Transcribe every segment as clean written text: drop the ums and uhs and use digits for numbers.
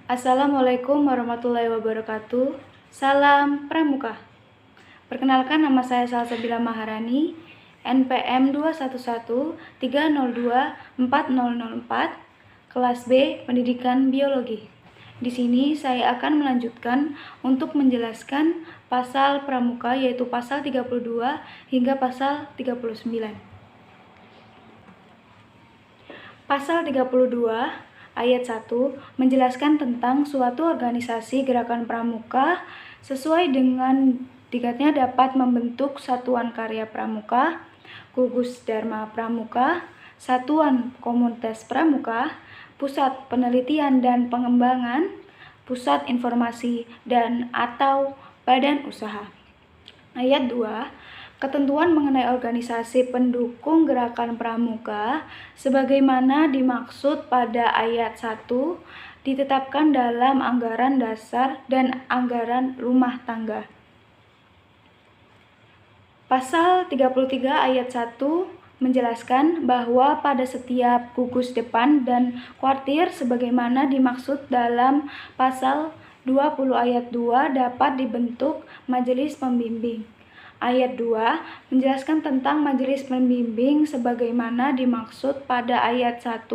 Assalamualaikum warahmatullahi wabarakatuh. Salam Pramuka. Perkenalkan, nama saya Salsabila Maharani, NPM 21130240004, kelas B, Pendidikan Biologi. Di sini saya akan melanjutkan untuk menjelaskan pasal Pramuka, yaitu pasal 32 hingga pasal 39. Pasal 32 ayat 1 menjelaskan tentang suatu organisasi gerakan pramuka sesuai dengan dikatnya dapat membentuk satuan karya pramuka, gugus dharma pramuka, satuan komunitas pramuka, pusat penelitian dan pengembangan, pusat informasi dan atau badan usaha. Ayat 2, ketentuan mengenai organisasi pendukung gerakan pramuka sebagaimana dimaksud pada ayat 1 ditetapkan dalam anggaran dasar dan anggaran rumah tangga. Pasal 33 ayat 1 menjelaskan bahwa pada setiap gugus depan dan kuartir sebagaimana dimaksud dalam pasal 20 ayat 2 dapat dibentuk majelis pembimbing. Ayat 2 menjelaskan tentang majelis pembimbing sebagaimana dimaksud pada ayat 1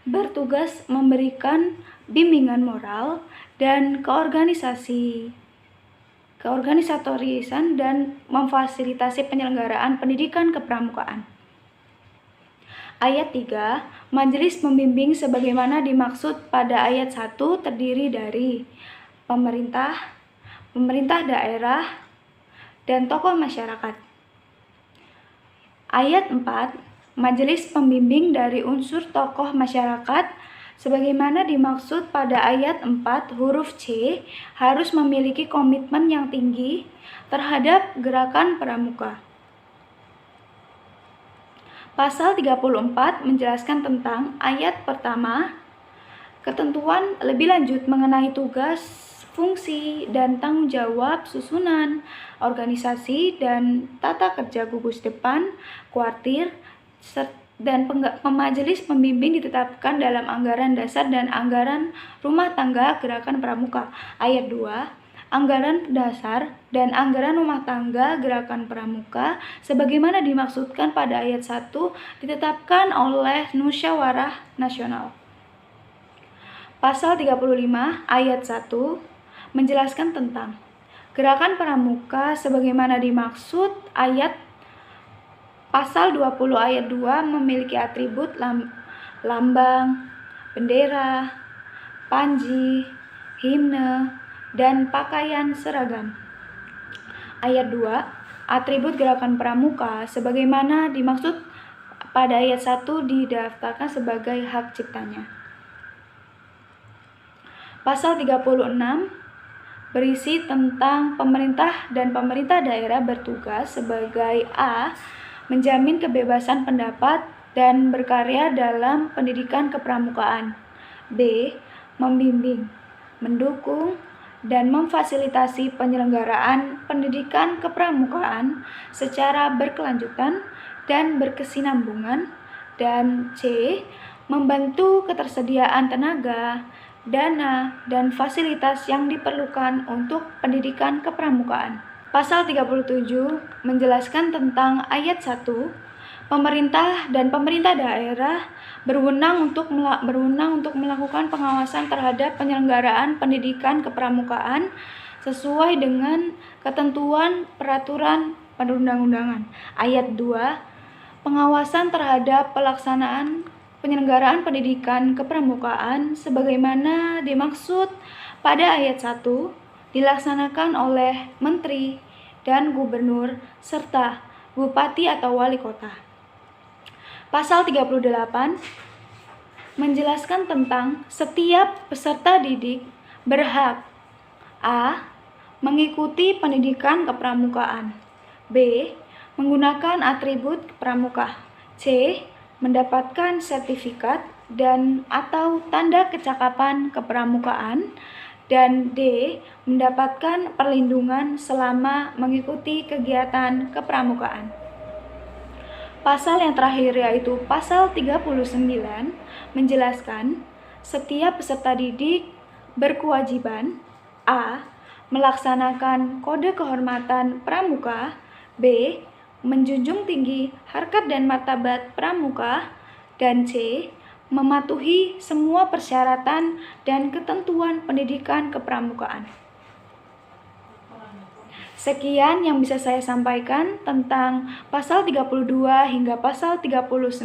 bertugas memberikan bimbingan moral dan keorganisatorisan dan memfasilitasi penyelenggaraan pendidikan kepramukaan. Ayat 3, majelis pembimbing sebagaimana dimaksud pada ayat 1 terdiri dari pemerintah daerah, dan tokoh masyarakat. Ayat 4, majelis pembimbing dari unsur tokoh masyarakat sebagaimana dimaksud pada ayat 4 huruf C harus memiliki komitmen yang tinggi terhadap gerakan pramuka. Pasal 34 menjelaskan tentang ayat pertama, ketentuan lebih lanjut mengenai tugas, fungsi, dan tanggung jawab susunan, organisasi, dan tata kerja gugus depan, kuartir, dan majelis pembimbing ditetapkan dalam anggaran dasar dan anggaran rumah tangga gerakan pramuka. Ayat 2, anggaran dasar dan anggaran rumah tangga gerakan pramuka sebagaimana dimaksudkan pada ayat 1 ditetapkan oleh Musyawarah Nasional. Pasal 35 ayat 1 menjelaskan tentang gerakan pramuka sebagaimana dimaksud ayat pasal 20 ayat 2 memiliki atribut lambang, bendera, panji, himne, dan pakaian seragam. Ayat 2, atribut gerakan pramuka sebagaimana dimaksud pada ayat 1 didaftarkan sebagai hak ciptanya. Pasal 36 berisi tentang pemerintah dan pemerintah daerah bertugas sebagai A. menjamin kebebasan pendapat dan berkarya dalam pendidikan kepramukaan, B. membimbing, mendukung, dan memfasilitasi penyelenggaraan pendidikan kepramukaan secara berkelanjutan dan berkesinambungan, dan C. membantu ketersediaan tenaga, dana, dan fasilitas yang diperlukan untuk pendidikan kepramukaan. Pasal 37 menjelaskan tentang ayat 1, pemerintah dan pemerintah daerah berwenang untuk melakukan pengawasan terhadap penyelenggaraan pendidikan kepramukaan sesuai dengan ketentuan peraturan perundang-undangan. Ayat 2, pengawasan terhadap pelaksanaan penyelenggaraan pendidikan kepramukaan sebagaimana dimaksud pada ayat 1 dilaksanakan oleh menteri dan gubernur serta bupati atau wali kota. Pasal 38 menjelaskan tentang setiap peserta didik berhak A. mengikuti pendidikan kepramukaan, B. menggunakan atribut pramuka, C. mendapatkan sertifikat dan atau tanda kecakapan kepramukaan, dan D. mendapatkan perlindungan selama mengikuti kegiatan kepramukaan. Pasal yang terakhir yaitu pasal 39 menjelaskan setiap peserta didik berkewajiban A. Melaksanakan kode kehormatan pramuka. B. Menjunjung tinggi harkat dan martabat pramuka. Dan C. Mematuhi semua persyaratan dan ketentuan pendidikan kepramukaan. Sekian yang bisa saya sampaikan tentang pasal 32 hingga pasal 39.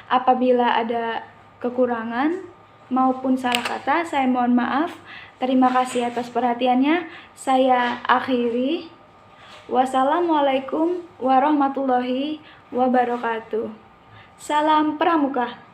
Apabila ada kekurangan maupun salah kata, saya mohon maaf. Terima kasih atas perhatiannya. Saya akhiri. Wassalamualaikum warahmatullahi wabarakatuh. Salam Pramuka.